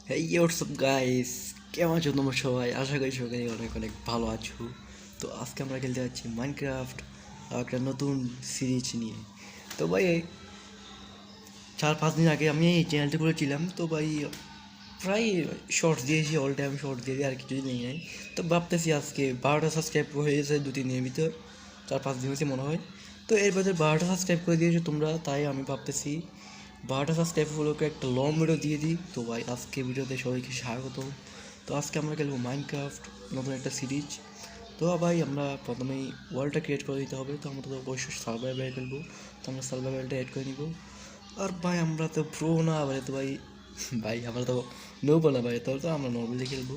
হেই WhatsApp guys, কেমন আছো তোমরা সবাই? আশা করি সবাই অনেক অনেক ভালো আছো। তো আজকে আমরা খেলতে যাচ্ছি মাইনক্রাফট, একটা নতুন সিরিজ নিয়ে। তো ভাই 4-5 দিন আগে আমি এই চ্যানেলটা করেছিলাম। তো ভাই প্রায় শর্টস দিয়েছি, অল টাইম শর্টস দিয়ে আর কিছু নেই নাই। তো ভাবতেছি আজকে 12টা সাবস্ক্রাইব হয়ে গেছে 2-3 দিনের ভিতর, 4-5 দিন হয়েছে মনে হয়। তো এর ভেতরে 12টা সাবস্ক্রাইব করে দিয়েছো তোমরা, তাই আমি ভাবতেছি 12টা সাবস্ক্রাইব হলোকে একটা লং ভিডিও দিয়ে দিই। তো ভাই আজকে ভিডিওতে সবাইকে স্বাগত। তো আজকে আমরা খেলবো মাইনক্রাফট, নতুন একটা সিরিজ। তো ভাই আমরা প্রথমেই ওয়ার্ল্ডটা ক্রিয়েট করে দিতে হবে। তো আমরা তো অবশ্যই সার্ভাইভাল খেলবো, তো আমরা সার্ভাইভালটা অ্যাড করে নিব। আর ভাই আমরা তো প্রো না ভাই, তো ভাই ভাই আমরা তো নেবো না ভাই, তো আমরা নর্মালি খেলবো।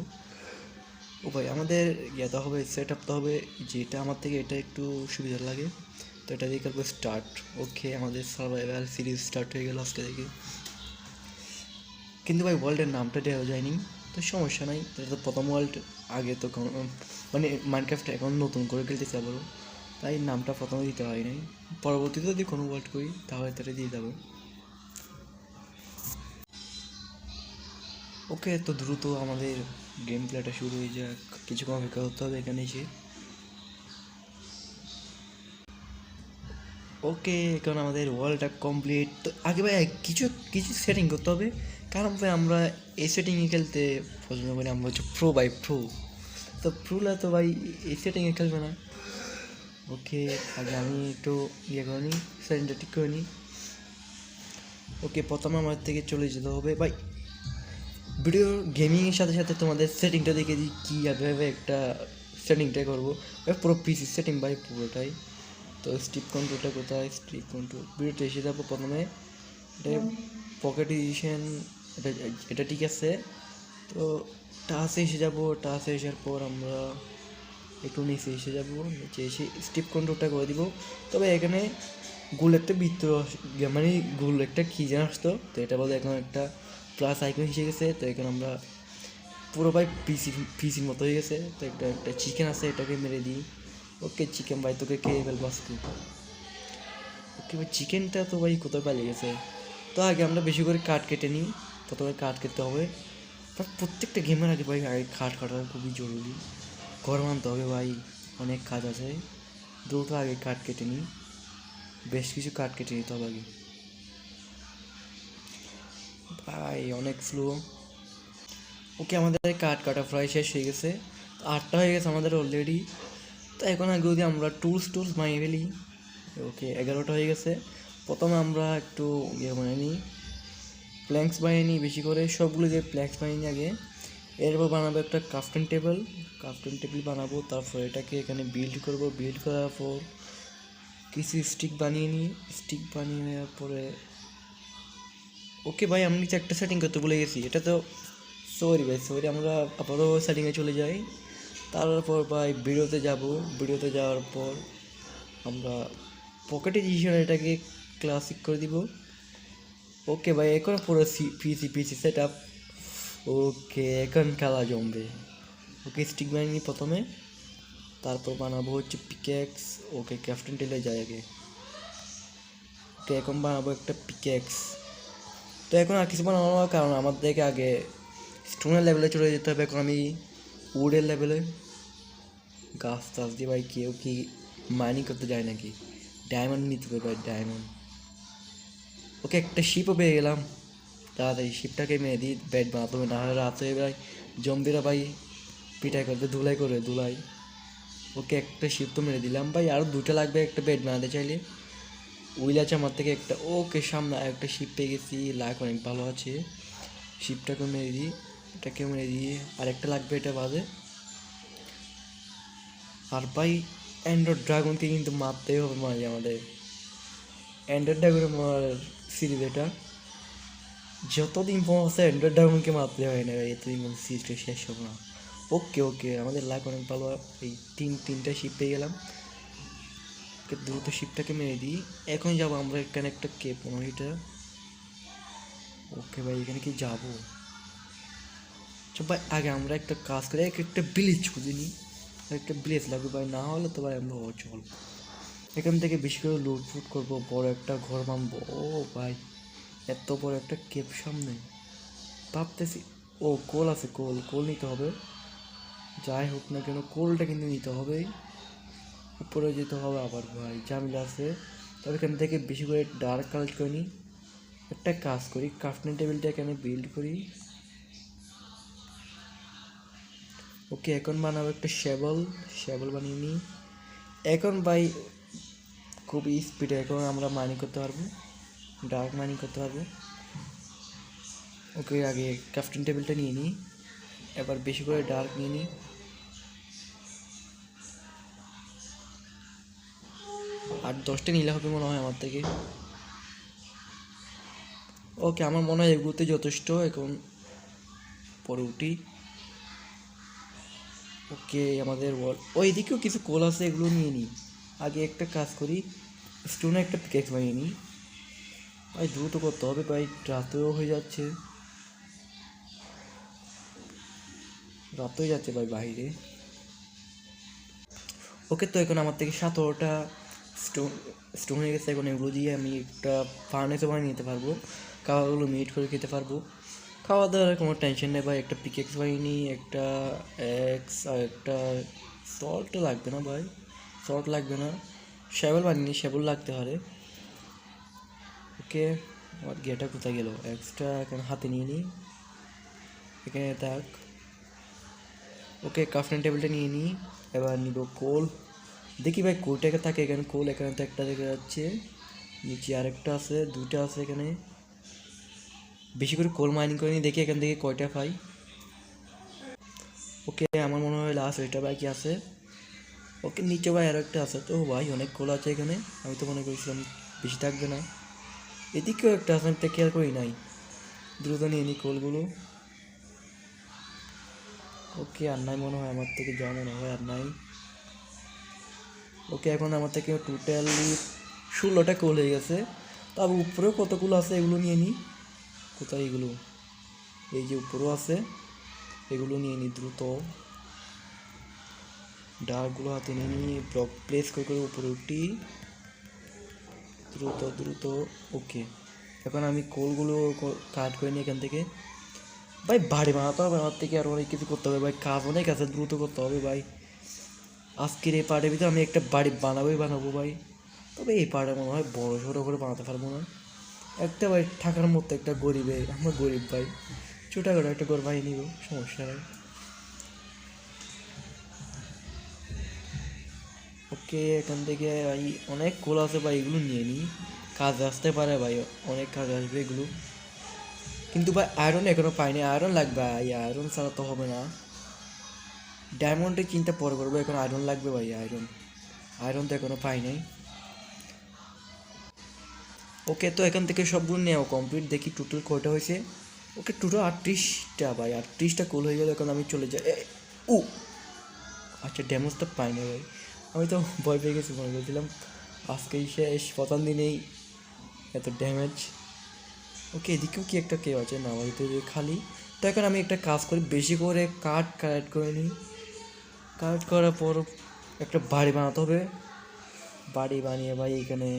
ও ভাই আমাদের ইয়েতে হবে, সেট আপটা হবে, যেটা আমার থেকে এটা একটু সুবিধা লাগে। তো এটা দিয়ে করবো স্টার্ট। ওকে, আমাদের সার্ভাইভাল সিরিজ স্টার্ট হয়ে গেল আজকে থেকে। কিন্তু ভাই ওয়ার্ল্ডের নামটা দেওয়া যায়নি, তো সমস্যা নাই। এটা তো প্রথম ওয়ার্ল্ড, আগে তো মানে মাইনক্রাফট এখন নতুন করে খেলতেছে আবারও, তাই নামটা প্রথমে দিতে হয় নাই। পরবর্তীতে যদি কোনো ওয়ার্ল্ড করি তাহলে তারা দিয়ে দেবো। ওকে, তো দ্রুত আমাদের গেম প্লেটা শুরু হয়ে যাক। কিছুক্ষণ অপেক্ষা করতে হবে এখানে এসে। ওকে, এখন আমাদের ওয়ার্ল্ডটা কমপ্লিট। তো আগে ভাই কিছু কিছু সেটিং করতে হবে, কারণ ভাই আমরা এই সেটিংয়ে খেলতে পছন্দ করি। আমরা হচ্ছে প্রো বাই প্রো, তো প্রোলা তো ভাই এই সেটিংয়ে খেলবে না। ওকে, আগে আমি একটু ইয়ে করে নিই, সেটিংটা ঠিক করে নিই। ওকে, প্রথমে আমার থেকে চলে যেতে হবে ভাই ভিডিও গেমিংয়ের সাথে সাথে তোমাদের সেটিংটা দেখে দিই কীভাবে একটা সেটিংটা করবো। পুরো পিসি সেটিং ভাই পুরোটাই। তো স্টিপ কন্ট্রোলটা কোথায়? স্টিপ কন্ট্রোল ভিডিওতে এসে যাবো প্রথমে। এটা পকেট এডিশন, এটা এটা ঠিক আছে। তো টাচে এসে যাব, টাচে আসার পর আমরা একটু নিচে এসে যাব, নিচে এসে স্টিপ কন্ট্রোলটা করে দিব। তবে এখানে গোল একটা বৃত্ত, মানে গোল একটা কী যেন আসতো, তো এটা বলে এখন একটা প্লাস আইকন এসে গেছে। তো এখানে আমরা পুরো ভাই পিসির মতো হয়ে গেছে। তো একটা একটা চিকেন আছে, এটাকে মেরে দিই। ওকে চিকেন ভাই তোকে খেয়ে ফেলবো আজকে। ওকে ভাই চিকেনটা তো ভাই কোথায় পালিয়ে গেছে। তো আগে আমরা বেশি করে কাঠ কেটে নিই, প্রথমে কাঠ কেটে হবে। বাট প্রত্যেকটা গেমের আগে ভাই আগে কাঠ কাটা খুবই জরুরি। ঘর মানতে হবে ভাই, অনেক কাজ আছে। দ্রুত আগে কাঠ কেটে নিই, বেশ কিছু কাঠ কেটে নিতে হবে আগে। ভাই অনেক স্লো। ওকে, আমাদের কাঠ কাটা প্রায় শেষ হয়ে গেছে। 8টা হয়ে গেছে আমাদের অলরেডি। তো এখন আগে যদি আমরা টুলস বানিয়ে ফেলি। ওকে 11টা হয়ে গেছে। প্রথমে আমরা একটু ইয়ে বানিয়ে নিই, প্ল্যাঙ্কস বানিয়ে নিই বেশি করে, সবগুলো যে প্ল্যাঙ্কস বানিয়ে নিই আগে। এরপর বানাবো একটা ক্রাফটিং টেবিল বানাবো। তারপর এটাকে এখানে বিল্ড করব, বিল্ড করার পর কিছু স্টিক বানিয়ে নিই। স্টিক বানিয়ে নেওয়ার পরে ওকে ভাই আমি নিচে একটা সেটিং করতে ভুলে গেছি, এটা তো সরি ভাই সরি। আমরা আবারও সেটিংয়ে চলে যাই। তারপর ভাই ভিডিওতে যাওয়ার পর আমরা পকেট এডিশন এটাকে ক্লাসিক করে দিব। ওকে ভাই এখন পুরো পিসি সেট আপ। ওকে এখন খেলা জমবে। ওকে স্টিক বানিয়ে নিই প্রথমে, তারপর বানাবো হচ্ছে পিকেক্স। ওকে ক্যাপ্টেন টেলে যাই আগে। ওকে এখন বানাবো একটা পিকেক্স। তো এখন আর কিছু বানাবো না, কারণ আমাদেরকে আগে স্টোনের লেভেলে চলে যেতে হবে। এখন আমি উডের লেভেলে গাছ টাছ দিয়ে ভাই কেউ কি মাইনিং করতে যায় নাকি? ডায়মন্ড নিতে হবে ভাই, ডায়মন্ড। ওকে একটা শিপও পেয়ে গেলাম। তাড়াতাড়ি শিপটাকে মেরে দিই, ব্যাট বানাতে হবে, নাহলে রাত হয়ে ভাই জম্বিরা ভাই পিটাই করবে, ধুলাই করবে ধুলাই। ওকে একটা শিপ তো মেরে দিলাম ভাই, আরও 2টা লাগবে একটা বেড বানাতে চাইলে। উইল আছে আমার থেকে একটা। ওকে সামনে একটা শিপ পেয়ে গেছি, লাখ অনেক ভালো আছে। শিপটাকে মেরে দিই, এটাকে মেরে দিয়ে আরেকটা লাগবে, এটা বাদে। আর ভাই অ্যান্ড্রয়েড ড্রাগনকে কিন্তু মারতেই হবে মাঝে আমাদের। অ্যান্ড্রয়েড ড্রাগনের মার সিরিজ এটা, যতদিন পৌঁছে অ্যান্ড্রয়েড ড্রাগনকে মারতে হয় না ভাই, এতদিন সিরিজটা শেষ হবে না। ওকে আমাদের লাখ অনেক ভালো। এই তিনটা শিপ পেয়ে গেলাম। দ্রুত শিপটাকে মেরে দিই। এখন যাবো আমরা এখানে একটা কেপ মনে এটা। ওকে ভাই এখানে কি যাবো? আচ্ছা ভাই আগে আমরা একটা কাজ করি, একটা ভিলেজ খুঁজে নিই। একটা ভিলেজ লাগবে ভাই, না হলে তো ভাই আমরা অচল। এখান থেকে বেশি করে লুট ফুট করবো, বড় একটা ঘর বানবো। ও ভাই এত বড় একটা কেপ সামনে, ভাবতেছি ও কোল আছে, কোল কোল নিতে হবে। যাই হোক না কেন কোলটা কিন্তু নিতে হবে। উপরে যেতে হবে আবার ভাই, ঝামেলা আছে। তবে এখান থেকে বেশি করে ডার্ক কালেক্ট করে নিই। একটা কাজ করি, ক্রাফটিং টেবিলটা এখানে বিল্ড করি। ওকে, এখন বানাবো একটা শ্যাবল। শ্যাবল বানিয়ে নিই। এখন ভাই খুবই স্পিডে এখন আমরা মাইনিং করতে পারবো, ডার্ক মাইনিং করতে পারবো। ওকে, আগে ক্রাফটিং টেবিলটা নিয়ে নিই, এবার বেশি করে ডার্ক নিয়ে নিই। আর 10টা নিলে হবে মনে হয় আমার থেকে। ওকে, আমার মনে হয় এগুলোতে যথেষ্ট। এখন পরে উঠি। ওকে, আমাদের ওয়াল ওইদিকেও কিছু কোল আছে, এগুলো নিয়ে নিই। আগে একটা কাজ করি, স্টোনে একটা পিকেক্স বানিয়ে নিই। ভাই দ্রুত করতে হবে ভাই, রাতেও হয়ে যাচ্ছে, রাত হয়ে যাচ্ছে ভাই বাইরে। ওকে, তো এখন আমার থেকে 17টা স্টোন স্টোন হয়ে গেছে। এখন এগুলো দিয়ে আমি একটা ফার্নেসও বানিয়ে নিতে পারবো, খাওয়াগুলো মিট করে খেতে পারবো। খাওয়া দাওয়ার কোনো টেনশন নেই ভাই। একটা পিকেক্স বানিয়ে নিই, একটা এক্স আর একটা সল্ট লাগবে না ভাই, সল্ট লাগবে না। শ্যাবল বানিয়ে নিই, শ্যাবল লাগতে পারে। ওকে, আমার গেটা কোথায় গেল? এক্সট্রা এখন হাতে নিয়ে নিই, এখানে থাক। ওকে, ক্রাফটিং টেবিলটা নিয়ে নিই। এবার নিব কোল। দেখি ভাই কোলটাকে থাকে এখানে, কোল এখানে তো একটা দেখা যাচ্ছে, নিচে আরেকটা আছে, দুইটা আছে এখানে। বেশি করে কোল মাইনিং করে নিই, দেখি এখান থেকে কয়টা পাই। ওকে, আমার মনে হয় লাস্ট ওইটা বাকি আছে। ওকে, নিচে ভাই আরও একটা আছে। তো ভাই অনেক কোল আছে এখানে, আমি তো মনে করেছিলাম বেশি থাকবে না। এদিকেও একটা আছে, আমি তো খেয়াল করি নাই। দ্রুত নিয়ে নিই কোলগুলো। ওকে, আর নাই মনে হয় আমার থেকে, যা মনে হয় আর নাই। ওকে, এখন আমার থেকে টোটালি 16টা কোল হয়ে গেছে। তবে উপরেও কতগুলো আছে, এগুলো নিয়ে নিই। কোথায় এগুলো? এই যে উপরেও আছে, এগুলো নিয়ে নিই দ্রুত। ডার্কগুলো হাতে নিয়ে নিই, ব্লক প্লেস করে করে উপরে উঠি, দ্রুত দ্রুত। ওকে, এখন আমি কোলগুলো কাট করে নিই এখান থেকে। ভাই বাড়ি বানাতে হবে আমার থেকে, আর অনেক কিছু করতে হবে ভাই, কাজ অনেক আছে, দ্রুত করতে হবে ভাই। আজকের এই পার্টের ভিতরে আমি একটা বাড়ি বানাবো ভাই। তবে এই পার্টে মনে হয় বড় সড়ো করে বানাতে পারবো না। একটা ভাই থাকার মতো একটা গরিবে, আমরা গরিব ভাই, ছোটোখাটো একটা ঘর বানিয়ে নিব, সমস্যা নেই। ওকে, এখান থেকে ভাই অনেক কোল আছে ভাই, এগুলো নিয়ে নিই, কাজে আসতে পারে ভাই, অনেক কাজে আসবে এগুলো। কিন্তু ভাই আয়রন এখনো পাইনি, আয়রন লাগবে ভাই, আয়রন ছাড়া তো হবে না। ডায়মন্ডের চিন্তা পরে করবো, এখন আয়রন লাগবে ভাই, আয়রন আয়রন তো এখনো পাই নাই। ওকে, তো এখান থেকে সবগুলো নেওয়া কমপ্লিট, দেখি টোটাল কয়টা হয়েছে। ওকে, টোটাল 38টা ভাই, 38টা কোল হয়ে গেল। এখন আমি চলে যাই। ও আচ্ছা, ড্যামেজ তো পাই না ভাই, আমি তো ভয় পেয়ে গেছি, মনে করছিলাম আজকেই শেষ, প্রথম দিনেই এত ড্যামেজ। ওকে, এদিকেও কি একটা কেউ আছে না, হয়তো খালি। তো এখন আমি একটা কাজ করি, বেশি করে কাঠ কালেক্ট করে নিই। কালেক্ট করার পর একটা বাড়ি বানাতে হবে। বাড়ি বানিয়ে ভাই এখানে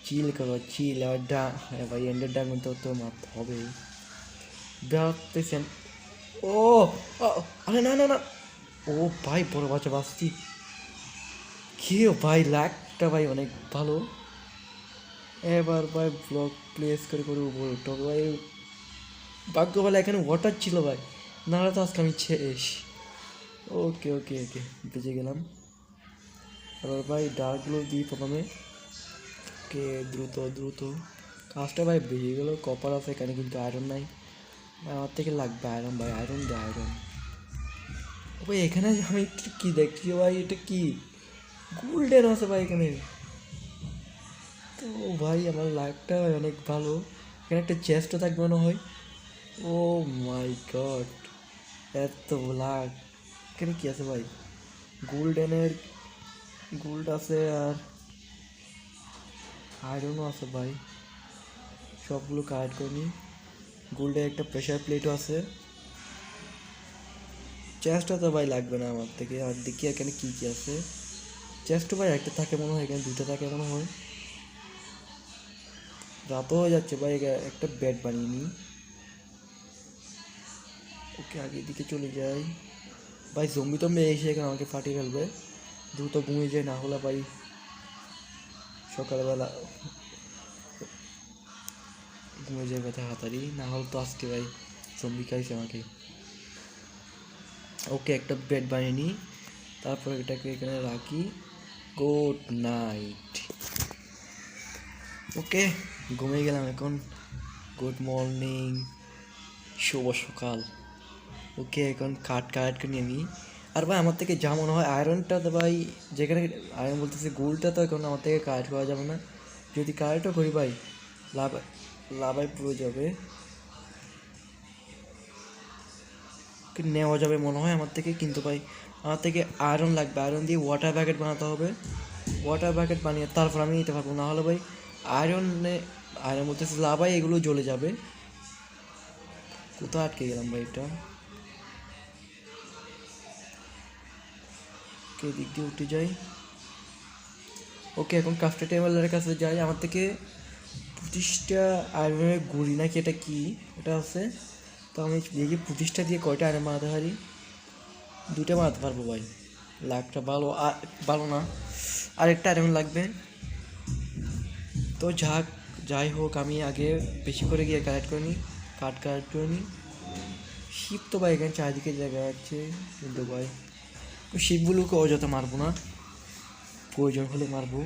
চিল করবো, চিল। আর হ্যাঁ ভাই, এন্ডার ড্রাগন তো মারতে হবে, ভাবতেছেন। ও ও, আরে না না না, ও ভাই বড় বাচ্চা বাঁচছি। কি ভাই, লাকটা ভাই অনেক ভালো। এবার ভাই ব্লক প্লেস করে করে উপরে উঠতে হবে ভাই। ভাগ্য ভালো এখানে ওয়াটার ছিল ভাই, নাহলে তো আজকে আমি শেষ। ওকে ওকে ওকে, বেঁচে গেলাম। এবার ভাই ডার্কগুলো দিই প্রথমে। ওকে, দ্রুত দ্রুত, কাজটা ভাই বেরিয়ে গেলো। কপার আছে এখানে, কিন্তু আয়রন নাই। আমার থেকে লাগবে আয়রন ভাই, আয়রন দে আয়রন। ভাই এখানে আমি কি দেখছি ভাই, এটা কি গোল্ডেন আছে ভাই এখানে? তো ভাই আমার লাকটা ভাই অনেক ভালো, এখানে একটা চেস্টও থাকবে মনে হয়। ও মাই গড, এত লাক! এখানে কি আছে ভাই? গোল্ডেনের গোল্ড আছে, আর আয়রনও আছে ভাই। সবগুলো কালেক্ট করে নিই। গোল্ডের একটা প্রেশার প্লেটও আছে। চেস্টটা তো ভাই লাগবে না আমার থেকে। আর দেখি এখানে কী কী আছে। চেস্টও ভাই একটা থাকে মনে হয়, এখানে দুটো থাকে মনে হয়। রাতও হয়ে যাচ্ছে ভাই, একটা বেড বানিয়ে নিই। ওকে আগের দিকে চলে যাই ভাই। জম্বি তো এসে এখানে আমাকে ফাটিয়ে ফেলবে, দ্রুত ঘুমিয়ে যায়, না হলে ভাই সকালবেলা ঘুমিয়ে যাবে তাড়াতাড়ি, না হলে তো আজকে ভাই জম্বি খাইছে আমাকে। ওকে একটা বেড বানিয়ে নিই, তারপর এটাকে এখানে রাখি। Good night. ওকে ঘুমিয়ে গেলাম এখন। গুড মর্নিং, শুভ সকাল। ওকে এখন কাঠ নিয়ে নিই। আর ভাই আমার থেকে যা মনে হয় আয়রনটা তো ভাই, যেখানে আয়রন বলতেছে গোল্ডটা তো এখন আমার থেকে কালেক্ট করা যাবে না। যদি কালেক্টও করি ভাই লাভায় পুরো যাবে, নেওয়া যাবে মনে হয় আমার থেকে। কিন্তু ভাই আমার থেকে আয়রন লাগবে, আয়রন দিয়ে ওয়াটার ব্যাকেট বানাতে হবে। ওয়াটার ব্যাকেট বানিয়ে তারপর আমি নিতে পারবো, না হলে ভাই আয়রন বলতেছে লাভায় এগুলো জ্বলে যাবে। কোথাও আটকে গেলাম ভাই, এটা কে দিক দিয়ে উঠে যাই। ওকে এখন ক্রাফটের টেবিলের কাছে যাই। আমার থেকে 25টা আয়রনের গুড়ি নাকি এটা কি এটা আছে। তো আমি দেখি 25টা দিয়ে কয়টা আয়রন বানাতে পারি। 2টা বানাতে পারবো ভাই, লাখটা ভালো ভালো না, আরেকটা আয়রন লাগবে। তো যাই হোক আমি আগে বেশি করে গিয়ে কালেক্ট করে নিই, কালেক্ট করে নিই। শিপ তো ভাই এখানে চারিদিকে জায়গা আছে, কিন্তু ভাই শিপগুলোকে অযথা মারবো না, প্রয়োজন হলে মারবো।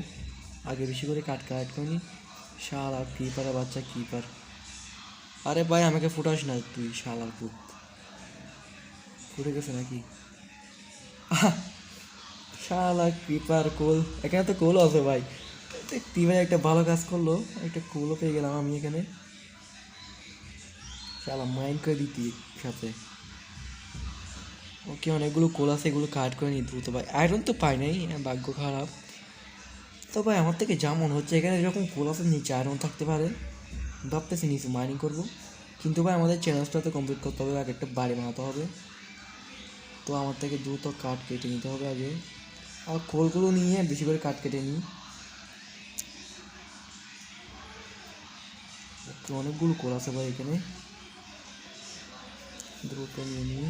আগে বেশি করে কালেক্ট করে নিই। শালা কিপারের বাচ্চা কিপার, আরে ভাই আমাকে ফুটাস না তুই, শালার পুত ফুটে গেছে নাকি? শালা কিপার কোল, এখানে তো কোলও আছে ভাই। তুই ভাই একটা ভালো কাজ করলো, একটা কোলও পেয়ে গেলাম আমি এখানে। শালা মাইন্ড করে দিতি সাথে। ওকে অনেকগুলো কোল আছে, এগুলো কাট করে নিই দ্রুত ভাই। আয়রন তো পাই নাই, ভাগ্য খারাপ। তো ভাই আমার থেকে যা মনে হচ্ছে এখানে যখন কোল আছে নিচে আয়রন থাকতে পারে, ভাবতেছি নিচে মাইনিং করবো। কিন্তু ভাই আমাদের চ্যালেঞ্জটা তো কমপ্লিট করতে হবে, আগে একটা বাড়ি বানাতে হবে। তো আমার থেকে দ্রুত কাঠ কেটে নিতে হবে আগে, আর খোলগুলো নিয়ে বেশি করে কাঠ কেটে নিই। অনেকগুলো কোল আছে ভাই এখানে, দ্রুত নিয়ে নিই।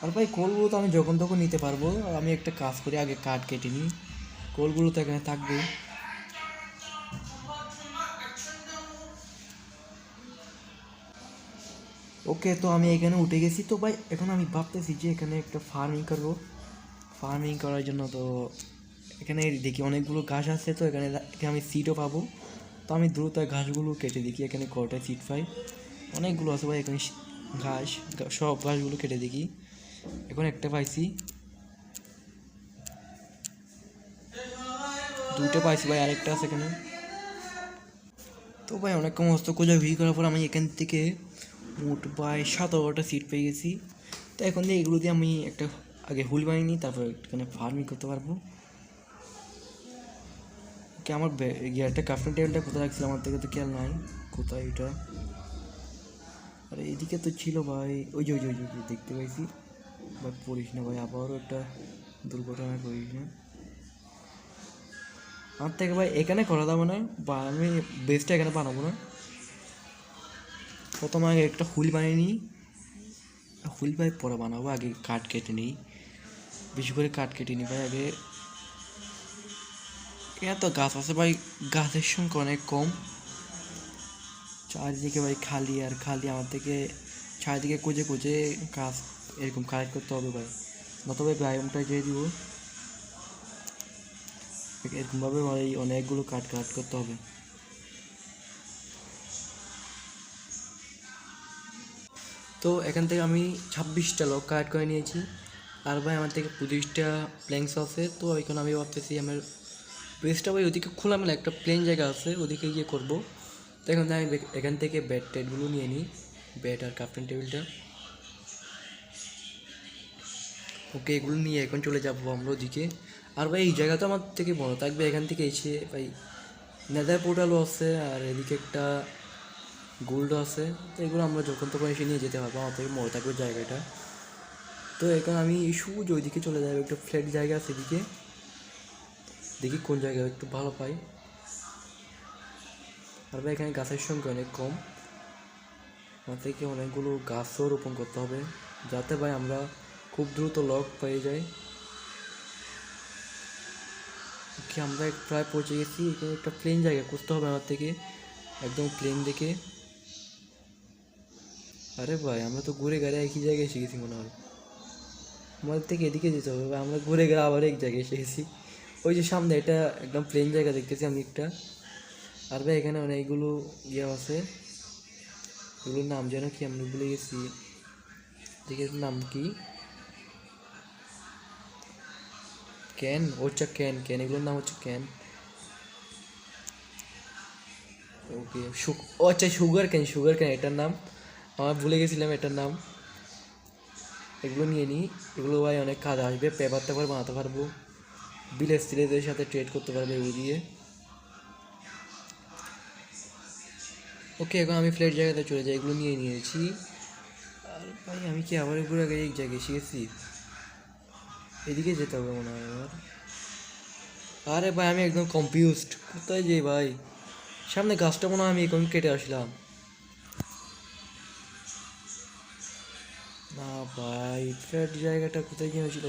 আর ভাই কোলগুলো তো আমি যখন তখন নিতে পারবো। আমি একটা কাজ করি, আগে কাঠ কেটে নিই, কোলগুলো তো এখানে থাকবে। ওকে তো আমি এখানে উঠে গেছি। তো ভাই এখন আমি ভাবতেছি যে এখানে একটা ফার্মিং করবো। ফার্মিং করার জন্য তো এখানে দেখি অনেকগুলো ঘাস আছে, তো এখানে আমি সিটও পাবো। তো আমি দ্রুত ঘাসগুলো কেটে দেখি এখানে কটায় সিট পাই। অনেকগুলো আছে ভাই এখানে ঘাস, সব ঘাসগুলো কেটে দেখি। এখন একটা পাইছি, 2টা পাইছি ভাই, আরেকটা আছে এখানে। তো ভাই অনেক কম হস্ত খোঁজা ভিড় করার পর আমি এখান থেকে মোট ভাই 17টা সিট পেয়ে গেছি। তো এখন দিয়ে এগুলো দিয়ে আমি একটা আগে হুল বানিয়ে নিই, তারপর এখানে ফার্মিং করতে পারবো। কি আমার একটা ক্রাফটিং টেবিলটা কোথায় রাখছিলাম, আমার থেকে তো খেয়াল নাই কোথায় এটা। আরে এদিকে তো ছিল ভাই, ওই যে দেখতে পাইছি ভাই। পড়িস না ভাই, আবারও একটা দুর্ঘটনা করিস না আমার থেকে ভাই। এখানে করা যাবে না, বা আমি বেসটা এখানে বানাবো না। প্রথমে আগে একটা হুল বানিয়ে নিই, হুল ভাই পরে বানাবো। আগে কাঠ কেটে নিই, বেশি করে কাঠ কেটে নিই ভাই আগে। এখানে তো গাছ আছে ভাই, গাছের সংখ্যা অনেক কম চারিদিকে ভাই, খালি আর খালি। আমার থেকে চারিদিকে খুঁজে খুঁজে গাছ এরকম কালেক্ট করতে হবে ভাই, নতবে বায়োমটা যেয়ে দিব। এরকমভাবে ভাই অনেকগুলো কালেক্ট করতে হবে। তো এখান থেকে আমি 26টা লক কালেক্ট করে নিয়েছি। আর ভাই আমার থেকে 25টা প্ল্যাঙ্কস আছে। তো এখানে আমি ভাবতেছি আমার বেসটা ভাই ওদিকে খোলামেলা একটা প্লেন জায়গা আছে, ওদিকে গিয়ে করবো। তো এখন আমি এখান থেকে ব্যাট টেটগুলো নিয়ে নিই, ব্যাট আর ক্রাফটিং টেবিলটা। ওকে এগুলো নিয়ে এখন চলে যাবো আমরা ওদিকে। আর ভাই এই জায়গা তো আমার থেকে বড় থাকবে, এখান থেকে এসে ভাই নেদার পোর্টালও আছে, আর এদিকে একটা গোল্ডও আছে। তো এগুলো আমরা যখন তখন এসে নিয়ে যেতে পারবো, আমার থেকে বড় থাকবে জায়গাটা। তো এখন আমি সোজা ওইদিকে চলে যাবো, একটা ফ্ল্যাট জায়গা আছে এদিকে, দেখি কোন জায়গায় একটু ভালো পাই। আর ভাই এখানে গাছের সংখ্যা অনেক কম, আমাদেরকে অনেকগুলো গাছও রোপণ করতে হবে, যাতে ভাই আমরা খুব দ্রুত লক পেয়ে যাই। ওকে, আমরা প্রায় পৌঁছে গেছি। এখানে একটা প্লেন জায়গা খুঁজতে হবে আমার থেকে, একদম প্লেন দেখে। আরে ভাই, আমরা তো ঘুরে ঘুরে একই জায়গায় এসে গেছি মনে হয়। আমাদের থেকে এদিকে যেতে হবে ভাই, আমরা ঘুরে ঘুরে আবার এক জায়গায় এসে গেছি। ওই যে সামনে এটা একদম প্লেন জায়গা দেখতেছি আমি একটা। আর ভাই এখানে অনেকগুলো ইয়ে আছে, এগুলোর নাম যেন কি আমি ভুলে গেছি। দেখি এর নাম কি, ক্যান, হচ্ছে ক্যান ক্যান, এগুলোর নাম হচ্ছে ক্যান। ওকে, ও আচ্ছা, সুগার ক্যান, সুগার ক্যান এটার নাম, আমার ভুলে গেছিলাম এটার নাম। এগুলো নিয়ে নিই, এগুলো ভাই অনেক কাজ আসবে, পেপার টেপার বানাতে পারবো, বিলেজ টিলেজের সাথে ট্রেড করতে পারবো এগুলো দিয়ে। ওকে, এখন আমি ফ্ল্যাট জায়গাতে চলে যাই, এগুলো নিয়ে নিয়েছি। আর ভাই আমি কি আবার ঘুরে আগে এক জায়গায় এসে গেছি? এদিকে যেতে হবে মনে হয় আমার। আরে ভাই আমি একদম কনফিউজড, কোথায় যাই ভাই? সামনে গাছটা মনে হয় আমি এখন কেটে আসলাম। না ভাই, ফ্ল্যাট জায়গাটা কোথায় গিয়ে হয়েছিল?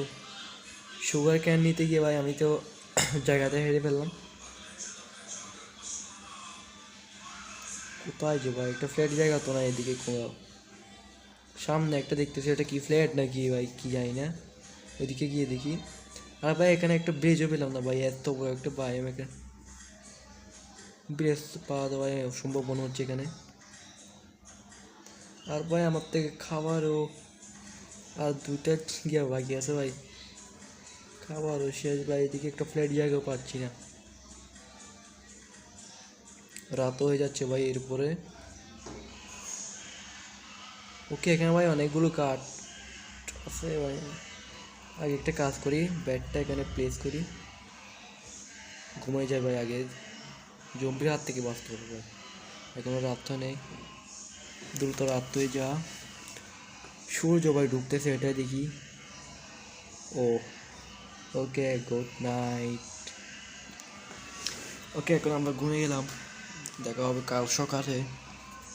সুগার ক্যান নিতে গিয়ে ভাই আমি তো জায়গাতে হেরে ফেললাম। কোথায় যে ভাই, একটা ফ্ল্যাট জায়গা তো না এদিকে কোথাও। সামনে একটা দেখতেছি, এটা কি ফ্ল্যাট নাকি ভাই কি জানি না, ওইদিকে গিয়ে দেখি। আর ভাই এখানে একটা ব্রিজও পেলাম না ভাই, এত বড় একটা ভাই আমি এখানে ব্রিজ পাওয়া দেওয়া অসম্ভব মনে হচ্ছে এখানে। আর ভাই আমার থেকে খাবারও আর দুইটা গিয়া বাকি আছে ভাই, খাবারও শেষ ভাই। এদিকে একটা ফ্ল্যাট জায়গাও পাচ্ছি না, রাতও হয়ে যাচ্ছে ভাই এরপরে। ওকে, এখানে ভাই অনেকগুলো কাঠ আছে ভাই। আগে একটা কাজ করি, ব্যাটটা এখানে প্লেস করি, ঘুমাই যায় ভাই আগে, জম্বির হাত থেকে বাঁচতে হবে ভাই। এখনো রাত তো নেই, দ্রুত রাত হয়ে যা। সূর্য ভাই ঢুকতেছে, এটাই দেখি। ও ওকে, গুড নাইট। ওকে, এখন আমরা ঘুমিয়ে গেলাম, দেখা হবে কাল সকালে।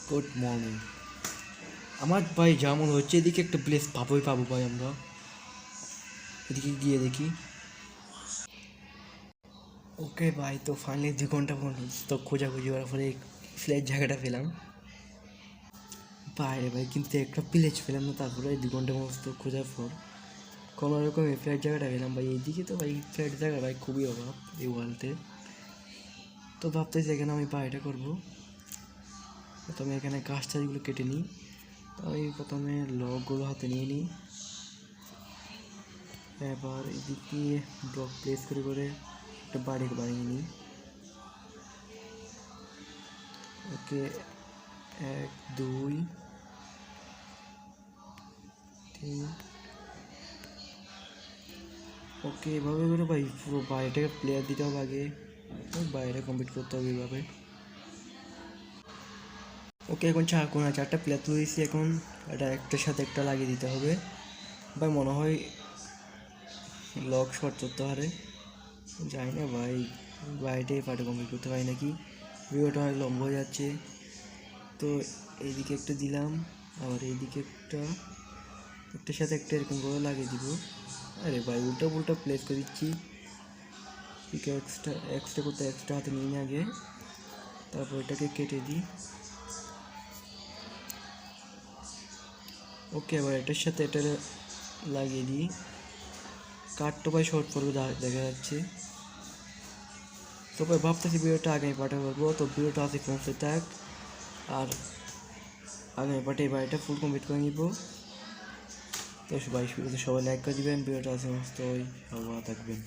Good morning. আমার ভাই যেমন হচ্ছে এদিকে একটা প্লেস পাবোই পাবো ভাই আমরা, এদিকে গিয়ে দেখি। ওকে ভাই, তো ফাইনালি 2 ঘন্টা তো খোঁজাখুঁজি করার পরে ফ্ল্যাট জায়গাটা পেলাম বাইরে ভাই, কিন্তু একটা প্লেস পেলাম না। তারপরে 2 ঘন্টা মস্ত খোঁজার পর কোনো রকম এই ফ্ল্যাট জায়গাটা পেলাম ভাই। এইদিকে তো ভাই ফ্ল্যাট জায়গা ভাই খুবই অভাব এই ওয়ার্ল্ডে। তো ভাবতেছি এখানে আমি বাড়িটা করবো। প্রথমে এখানে গাছ টাছগুলো কেটে নিই, তো আমি প্রথমে লগগুলো হাতে নিয়ে নিই, এবার এদিকে ব্লক প্লেস করে করে একটা বাড়ি বানিয়ে নিই। ওকে, 1 2 3। ওকে, এভাবে করে ভাই পুরো বাড়িটাকে প্লেয়ার দিতে হবে আগে, বাইরে কমপ্লিট করতে হবে এইভাবে। ওকে, এখন 4টা প্লেয়ার তুলেছি, এখন এটা একটার সাথে একটা লাগিয়ে দিতে হবে ভাই। মনে হয় লক শর্ট করতে পারে, জানি না ভাই, বাড়িটাই পার্টে কমপ্লিট করতে পারি নাকি। ভিডিওটা অনেক লম্বা হয়ে যাচ্ছে। তো এইদিকে একটা দিলাম, আবার এইদিকে একটার সাথে একটা এরকম করে লাগিয়ে দিব। আরে ভাই, উল্টা পুল্টা প্লেস করে দিচ্ছি। এক্সট্রা করতে এক্সট্রা হাতে নিয়ে নিই আগে, তারপর এটাকে কেটে দিই। ওকে, এবার এটার সাথে এটা লাগিয়ে দিই। কাঠটা ভাই শর্ট পড়বে দেখা যাচ্ছে। তো ভাই ভাবতেছি ভিডিওটা আগামী পার্টে করবো, তো ভিডিওটা আছে পৌঁছে থাক। আর আগামী পার্টে এই বাড়িটা ফুল কমপ্লিট করে নিব। তো ভাই ভিডিওতে সবাই লাইক করে দিবেন, ভিডিওটা আছে মস্ত, সবাই থাকবেন।